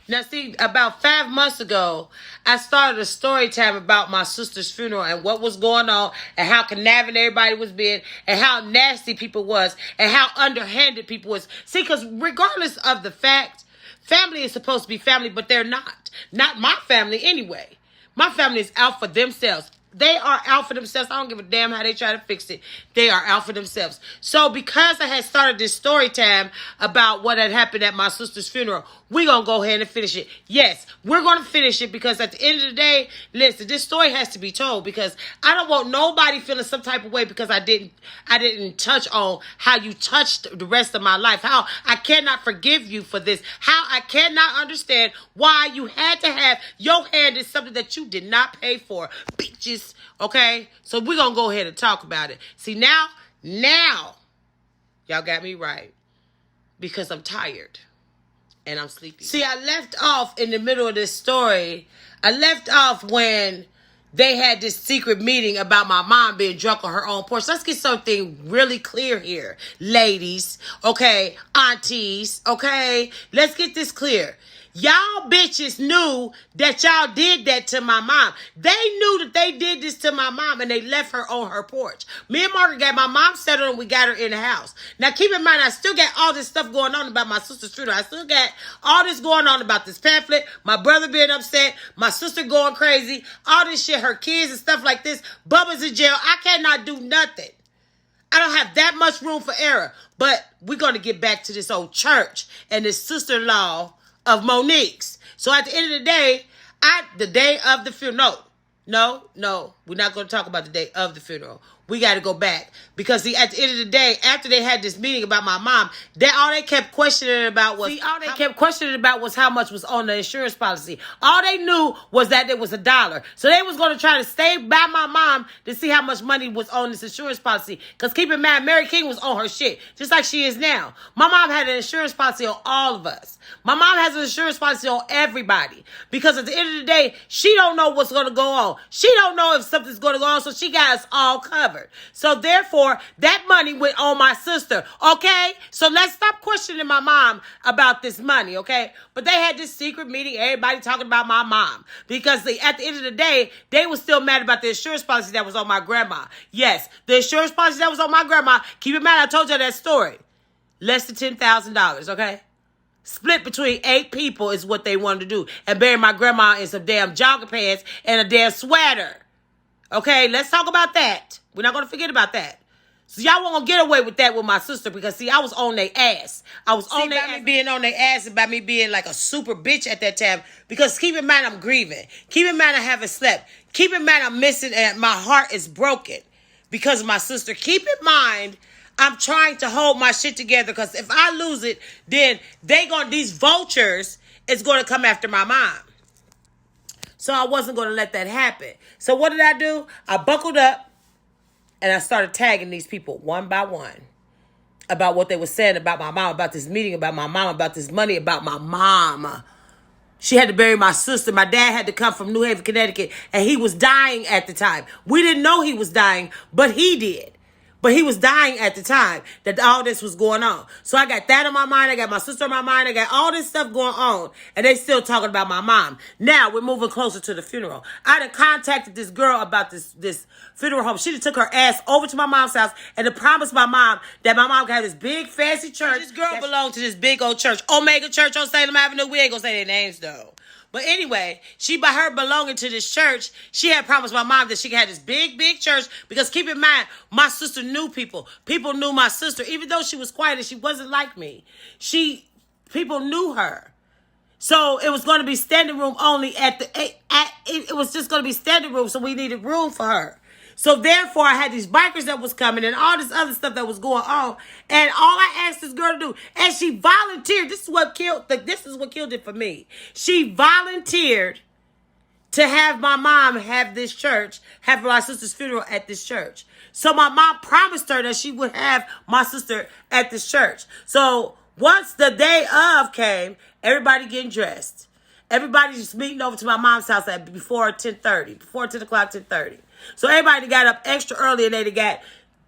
Now, see, about 5 months ago, I started a story time about my sister's funeral and what was going on and how conniving everybody was being and how nasty people was and how underhanded people was. See, because regardless of the fact, family is supposed to be family, but they're not. Not my family anyway. My family is out for themselves. They are out for themselves. I don't give a damn how they try to fix it. They are out for themselves. So because I had started this story time about what had happened at my sister's funeral, we're going to go ahead and finish it. Yes, we're going to finish it because at the end of the day, listen, this story has to be told because I don't want nobody feeling some type of way because I didn't touch on how you touched the rest of my life. How I cannot forgive you for this. How I cannot understand why you had to have your hand in something that you did not pay for. Bitches. Okay, so we're gonna go ahead and talk about it. See, now, y'all got me right because I'm tired and I'm sleepy. See, I left off in the middle of this story. I left off when they had this secret meeting about my mom being drunk on her own porch. Let's get something really clear here, ladies, okay, aunties, okay? Let's get this clear. Y'all bitches knew that y'all did that to my mom. They knew that they did this to my mom and they left her on her porch. Me and Margaret got my mom settled and we got her in the house. Now keep in mind, I still got all this stuff going on about my sister's funeral. I still got all this going on about this pamphlet, my brother being upset, my sister going crazy, all this shit, her kids and stuff like this. Bubba's in jail. I cannot do nothing. I don't have that much room for error. But we're going to get back to this old church and this sister-in-law of Monique's. So at the end of the day, the day of the funeral, no, we're not going to talk about the day of the funeral. We got to go back because see, at the end of the day, after they had this meeting about my mom, all they kept questioning about was how much was on the insurance policy. All they knew was that it was $1. So they was going to try to stay by my mom to see how much money was on this insurance policy. Because keep in mind, Mary King was on her shit, just like she is now. My mom had an insurance policy on all of us. My mom has an insurance policy on everybody. Because at the end of the day, she don't know what's going to go on. She don't know if something's going to go on, so she got us all covered. So therefore, that money went on my sister, okay? So let's stop questioning my mom about this money, okay? But they had this secret meeting, everybody talking about my mom. Because at the end of the day, they were still mad about the insurance policy that was on my grandma. Yes, the insurance policy that was on my grandma, keep in mind, I told you that story. Less than $10,000, okay? Split between 8 people is what they wanted to do. And bury my grandma in some damn jogging pants and a damn sweater. Okay, let's talk about that. We're not going to forget about that. So y'all won't get away with that with my sister because, see, I was on their ass. I was on their ass. Me being on their ass and by me being like a super bitch at that time because keep in mind I'm grieving. Keep in mind I haven't slept. Keep in mind I'm missing and my heart is broken because of my sister. Keep in mind I'm trying to hold my shit together because if I lose it, then these vultures is going to come after my mom. So I wasn't going to let that happen. So what did I do? I buckled up and I started tagging these people one by one about what they were saying about my mom, about this meeting, about my mom, about this money, about my mom. She had to bury my sister. My dad had to come from New Haven, Connecticut, and he was dying at the time. We didn't know he was dying, but he did. But he was dying at the time that all this was going on. So I got that on my mind. I got my sister on my mind. I got all this stuff going on. And they still talking about my mom. Now we're moving closer to the funeral. I done contacted this girl about this funeral home. She done took her ass over to my mom's house and promised my mom that my mom could have this big fancy church. This girl belonged to this big old church. Omega Church on Salem Avenue. We ain't gonna say their names though. But anyway, by her belonging to this church, she had promised my mom that she could have this big, big church. Because keep in mind, my sister knew people. People knew my sister. Even though she was quiet and she wasn't like me. People knew her. So it was going to be standing room only it was just going to be standing room. So we needed room for her. So therefore, I had these bikers that was coming and all this other stuff that was going on. And all I asked this girl to do, and she volunteered. This is what killed it for me. She volunteered to have my mom have this church, have my sister's funeral at this church. So my mom promised her that she would have my sister at this church. So once the day of came, everybody getting dressed. Everybody just meeting over to my mom's house before 10:30, before 10 o'clock, 10:30. So everybody got up extra early and they got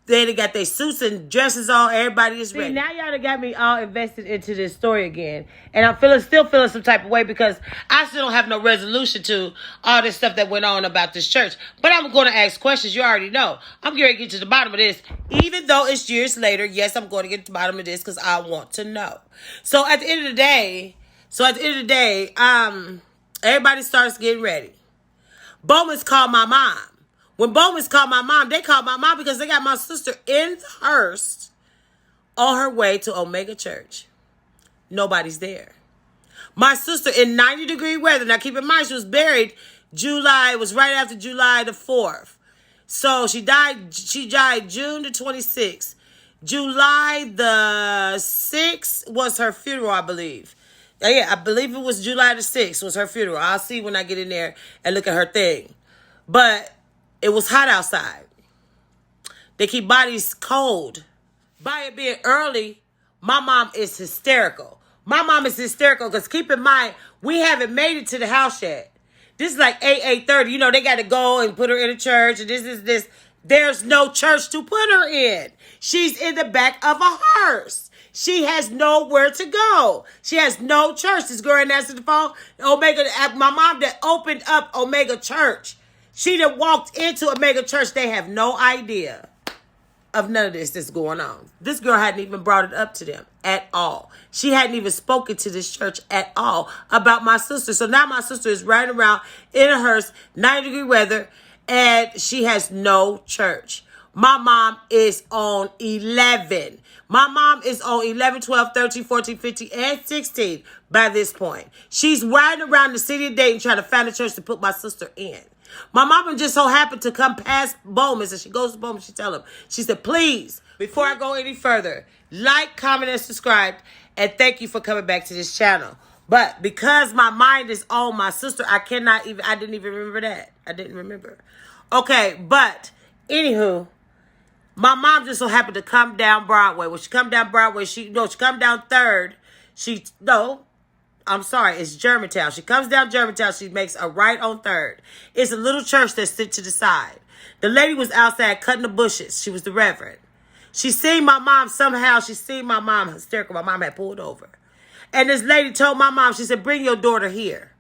They got their suits and dresses on. Everybody is ready. See, now y'all done got me all invested into this story again. And I'm still feeling some type of way because I still don't have no resolution to all this stuff that went on about this church. But I'm going to ask questions. You already know. I'm going to get to the bottom of this. Even though it's years later, yes, I'm going to get to the bottom of this because I want to know. So at the end of the day, everybody starts getting ready. Bowman's called my mom. When Bowman's called my mom, they called my mom because they got my sister in the hearse on her way to Omega Church. Nobody's there. My sister in 90-degree weather. Now, keep in mind, she was buried July. It was right after July the 4th. So she died June the 26th. July the 6th was her funeral, I believe. Yeah, I believe it was July the 6th was her funeral. I'll see when I get in there and look at her thing. But it was hot outside. They keep bodies cold. By it being early, my mom is hysterical. My mom is hysterical because keep in mind, we haven't made it to the house yet. This is like 8:30. You know, they got to go and put her in a church. And this. There's no church to put her in. She's in the back of a hearse. She has nowhere to go. She has no church. This girl answered the phone. Omega, my mom that opened up Omega Church. She done walked into Omega Church. They have no idea of none of this that's going on. This girl hadn't even brought it up to them at all. She hadn't even spoken to this church at all about my sister. So now my sister is riding around in a hearse, 90-degree weather, and she has no church. My mom is on 11. My mom is on 11, 12, 13, 14, 15, and 16 by this point. She's riding around the city of Dayton trying to find a church to put my sister in. My mama just so happened to come past Bowman's, and she goes to Bowman's. She tell him, she said, please, before I go any further, like, comment, and subscribe, and thank you for coming back to this channel. But because my mind is on my sister, I didn't even remember that. I didn't remember. Okay, but anywho, my mom just so happened to come down Broadway. When she come down Broadway, she come down 3rd. It's Germantown. She comes down Germantown. She makes a right on 3rd. It's a little church that's sit to the side. The lady was outside cutting the bushes. She was the reverend. She seen my mom somehow. She seen my mom hysterical. My mom had pulled over. And this lady told my mom, she said, bring your daughter here.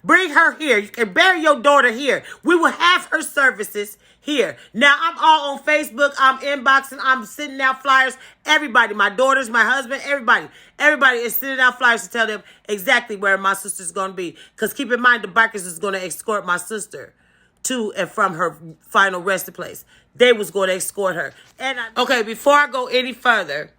Bring her here. You can bury your daughter here. We will have her services here. Now, I'm all on Facebook. I'm inboxing. I'm sending out flyers. Everybody, my daughters, my husband, everybody is sending out flyers to tell them exactly where my sister's going to be. Because keep in mind, the bikers is going to escort my sister to and from her final resting place. They was going to escort her. Okay, before I go any further,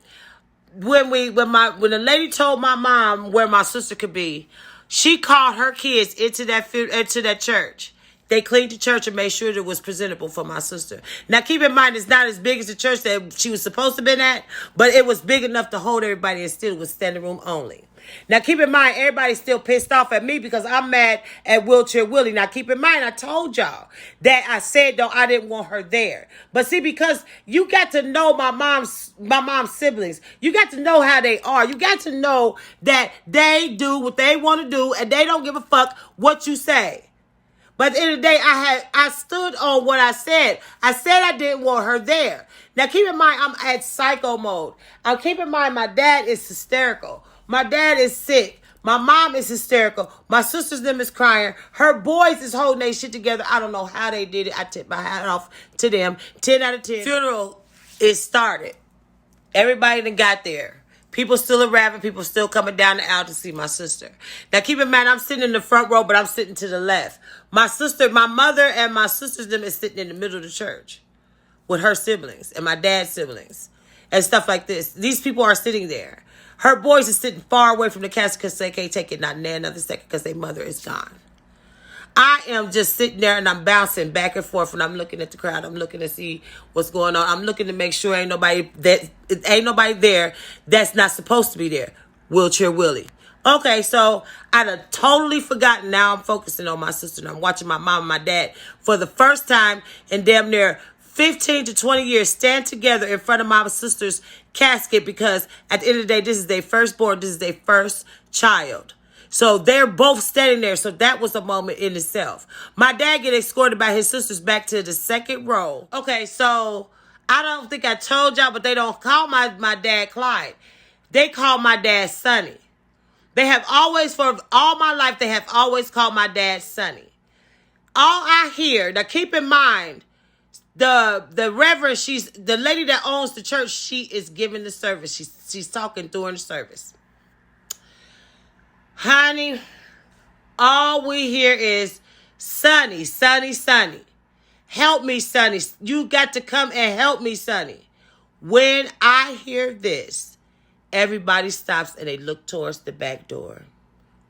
when the lady told my mom where my sister could be, she called her kids into that church. They cleaned the church and made sure that it was presentable for my sister. Now, keep in mind, it's not as big as the church that she was supposed to have been at, but it was big enough to hold everybody and still was standing room only. Now, keep in mind, everybody's still pissed off at me because I'm mad at Wheelchair Willie. Now, keep in mind, I told y'all that I said, though, I didn't want her there. But see, because you got to know my mom's siblings. You got to know how they are. You got to know that they do what they want to do and they don't give a fuck what you say. But at the end of the day, I stood on what I said. I said I didn't want her there. Now, keep in mind, I'm at psycho mode. Now, keep in mind, my dad is hysterical. My dad is sick. My mom is hysterical. My sister's them is crying. Her boys is holding their shit together. I don't know how they did it. I tip my hat off to them. 10 out of 10. Funeral is started. Everybody that got there. People still arriving. People still coming down the aisle to see my sister. Now, keep in mind, I'm sitting in the front row, but I'm sitting to the left. My mother and my sisters them is sitting in the middle of the church with her siblings and my dad's siblings and stuff like this. These people are sitting there. Her boys are sitting far away from the casket because they can't take it not another second because their mother is gone. I am just sitting there and I'm bouncing back and forth and I'm looking at the crowd. I'm looking to see what's going on. I'm looking to make sure ain't nobody there that's not supposed to be there. Wheelchair Willie. Okay, so I'd have totally forgotten. Now I'm focusing on my sister and I'm watching my mom and my dad for the first time in damn near 15 to 20 years stand together in front of my sister's casket because at the end of the day, this is their firstborn. This is their first child. So they're both standing there. So that was a moment in itself. My dad get escorted by his sisters back to the second row. Okay, so I don't think I told y'all, but they don't call my dad Clyde. They call my dad Sonny. They have always, for all my life, they have always called my dad Sonny. All I hear, now keep in mind, the reverend, she's the lady that owns the church, she is giving the service. She's talking during the service. Honey, all we hear is Sonny, Sonny, Sonny. Help me, Sonny. You got to come and help me, Sonny. When I hear this, everybody stops and they look towards the back door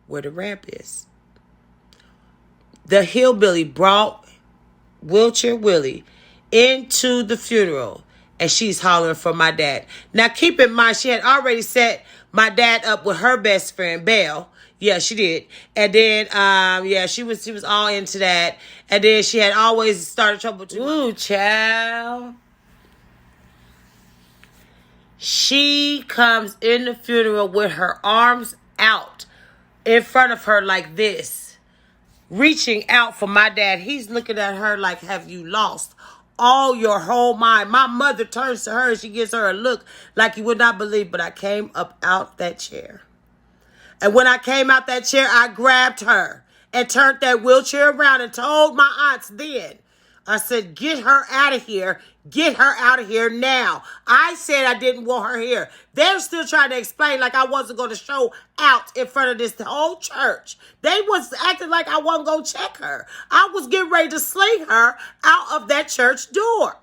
where the ramp is. The hillbilly brought Wheelchair Willie into the funeral and she's hollering for my dad. Now, keep in mind, she had already set my dad up with her best friend, Belle. Yeah, she did. And then, yeah, she was all into that. And then she had always started trouble too. Ooh, child. She comes in the funeral with her arms out in front of her like this, reaching out for my dad. He's looking at her like, have you lost all your whole mind? My mother turns to her and she gives her a look like you would not believe. But I came up out that chair. And when I came out that chair, I grabbed her and turned that wheelchair around and told my aunts then, I said, get her out of here. Get her out of here now. I said I didn't want her here. They're still trying to explain like I wasn't going to show out in front of this whole church. They was acting like I wasn't going to check her. I was getting ready to sling her out of that church door.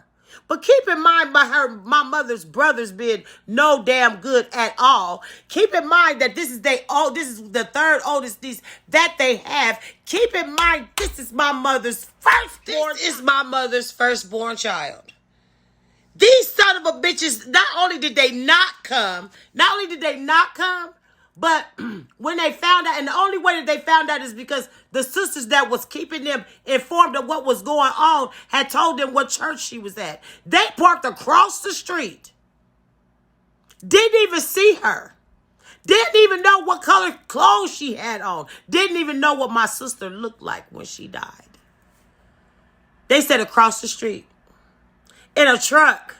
But keep in mind, my mother's brothers being no damn good at all. Keep in mind that this is the third oldest niece that they have. Keep in mind, this is my mother's firstborn child. These son of a bitches, not only did they not come, but when they found out, and the only way that they found out is because the sisters that was keeping them informed of what was going on had told them what church she was at. They parked across the street. Didn't even see her. Didn't even know what color clothes she had on. Didn't even know what my sister looked like when she died. They said across the street. In a truck.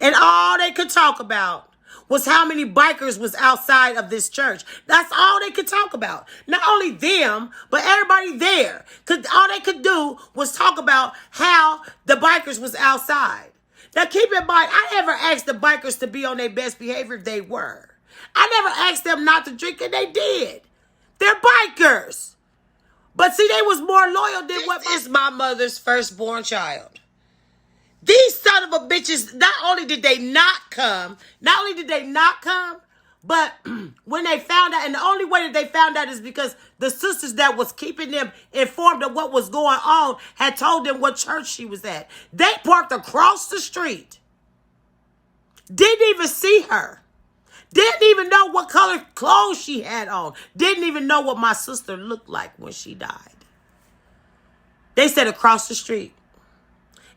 And all they could talk about was how many bikers was outside of this church. That's all they could talk about. Not only them, but everybody there. All they could do was talk about how the bikers was outside. Now keep in mind, I never asked the bikers to be on their best behavior if they were. I never asked them not to drink and they did. They're bikers. But see, they was more loyal than what is my mother's firstborn child. These son of a bitches, not only did they not come, but when they found out, and the only way that they found out is because the sisters that was keeping them informed of what was going on had told them what church she was at. They parked across the street. Didn't even see her. Didn't even know what color clothes she had on. Didn't even know what my sister looked like when she died. They said across the street.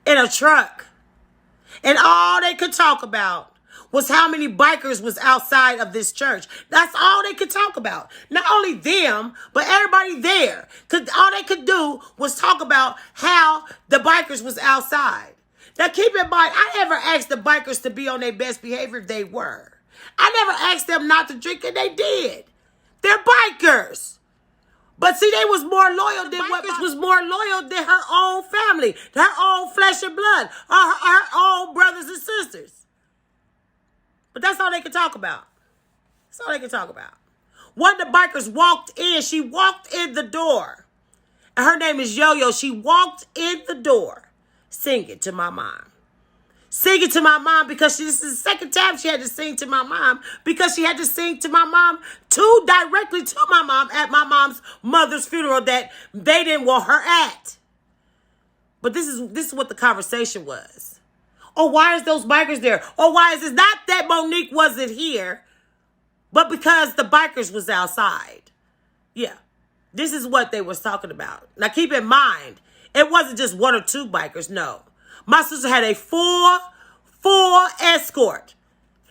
In a truck. And all they could talk about was how many bikers was outside of this church. That's all they could talk about. Not only them, but everybody there. All they could do was talk about how the bikers was outside. Now keep in mind, I never asked the bikers to be on their best behavior if they were. I never asked them not to drink and they did. They're bikers. But see, they was more loyal than was more loyal than her own family, her own flesh and blood, her own brothers and sisters. But that's all they could talk about. That's all they could talk about. One of the bikers walked in. She walked in the door. And her name is Yo-Yo. She walked in the door singing to my mom. Singing to my mom because this is the second time she had to sing to my mom because she had to sing to my mom directly to my mom at my mom's mother's funeral that they didn't want her at. But this is what the conversation was. Oh, why is those bikers there? Oh, why is this? Not that Monique wasn't here, but because the bikers was outside. Yeah, this is what they was talking about. Now keep in mind, it wasn't just one or two bikers, no. My sister had a full escort.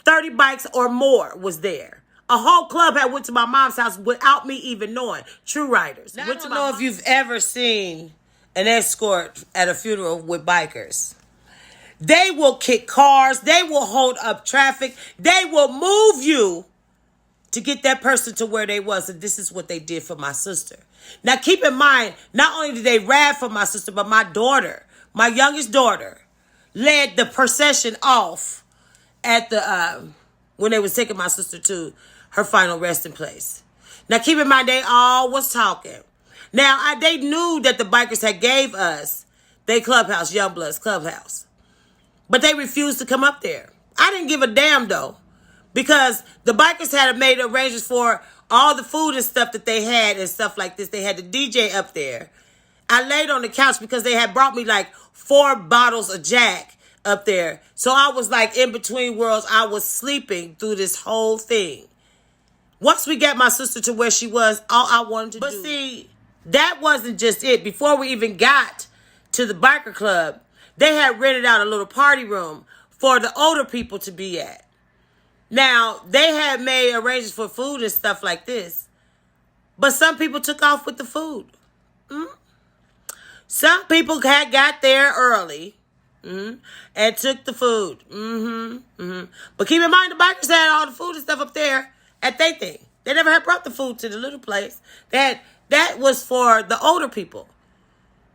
30 bikes or more was there. A whole club had went to my mom's house without me even knowing. True riders. Now, I don't know if you've ever seen an escort at a funeral with bikers. They will kick cars. They will hold up traffic. They will move you to get that person to where they was. And this is what they did for my sister. Now, keep in mind, not only did they ride for my sister, but my daughter, my youngest daughter, led the procession off at the when they was taking my sister to her final resting place. Now, keep in mind, they all was talking. Now, they knew that the bikers had gave us their clubhouse, Youngblood's clubhouse. But they refused to come up there. I didn't give a damn, though, because the bikers had made arrangements for all the food and stuff that they had and stuff like this. They had the DJ up there. I laid on the couch because they had brought me like 4 bottles of Jack up there. So I was like in between worlds. I was sleeping through this whole thing. Once we got my sister to where she was, all I wanted to do. But see, that wasn't just it. Before we even got to the biker club, they had rented out a little party room for the older people to be at. Now, they had made arrangements for food and stuff like this. But some people took off with the food. Some people had got there early and took the food. But keep in mind, the bikers had all the food and stuff up there at their thing. They never had brought the food to the little place. That was for the older people.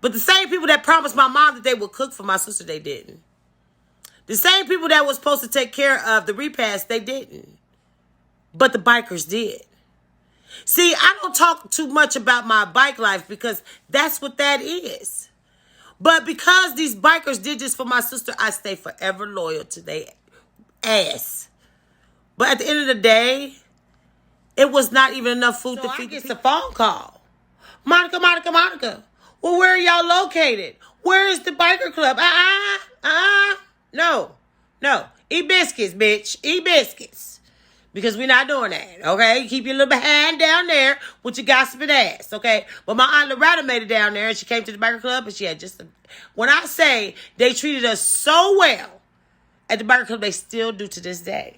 But the same people that promised my mom that they would cook for my sister, they didn't. The same people that was supposed to take care of the repast, they didn't. But the bikers did. See, I don't talk too much about my bike life because that's what that is. But because these bikers did this for my sister, I stay forever loyal to their ass. But at the end of the day, it was not even enough food to feed. It's a phone call. Monica. Well, where are y'all located? Where is the biker club? No. Eat biscuits, bitch. Eat biscuits. Because we're not doing that, okay? Keep your little behind down there with your gossiping ass, okay? But my Aunt Loretta made it down there, and she came to the biker club, and she had just... When I say they treated us so well at the biker club, they still do to this day.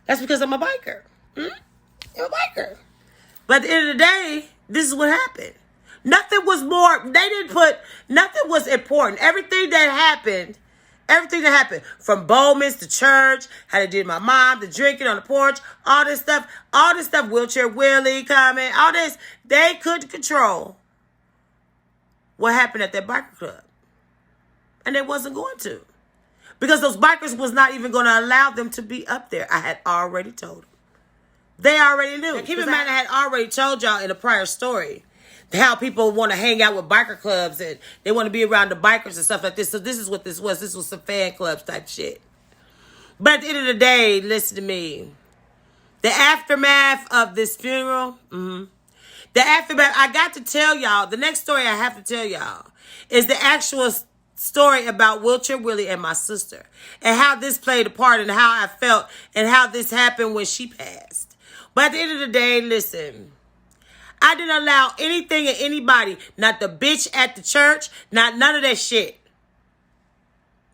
That's because I'm a biker. I'm a biker. But at the end of the day, this is what happened. Nothing was important. Everything that happened from Bowman's to church, how they did my mom, the drinking on the porch, all this stuff, wheelchair Willie coming, all this, they couldn't control what happened at that biker club. And they wasn't going to. Because those bikers was not even going to allow them to be up there. I had already told them. They already knew. Now, keep in mind, I had already told y'all in a prior story how people want to hang out with biker clubs and they want to be around the bikers and stuff like this. So this is what this was. This was some fan clubs type shit. But at the end of the day, listen to me. The aftermath of this funeral, the aftermath, I got to tell y'all, the next story I have to tell y'all is the actual story about Wheelchair Willie and my sister and how this played a part and how I felt and how this happened when she passed. But at the end of the day, listen, I didn't allow anything and anybody, not the bitch at the church, not none of that shit.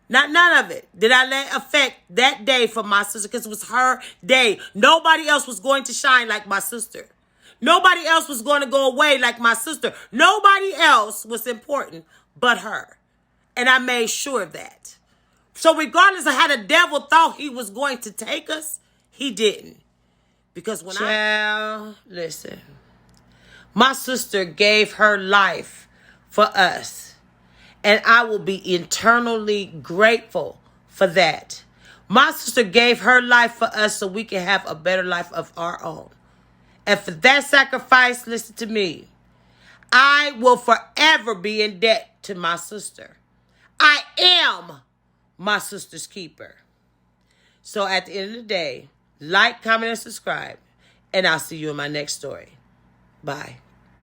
Not none of it did I let affect that day for my sister because it was her day. Nobody else was going to shine like my sister. Nobody else was going to go away like my sister. Nobody else was important but her. And I made sure of that. So regardless of how the devil thought he was going to take us, he didn't. Because when listen. My sister gave her life for us. And I will be eternally grateful for that. My sister gave her life for us so we can have a better life of our own. And for that sacrifice, listen to me. I will forever be in debt to my sister. I am my sister's keeper. So at the end of the day, like, comment, and subscribe. And I'll see you in my next story. Bye.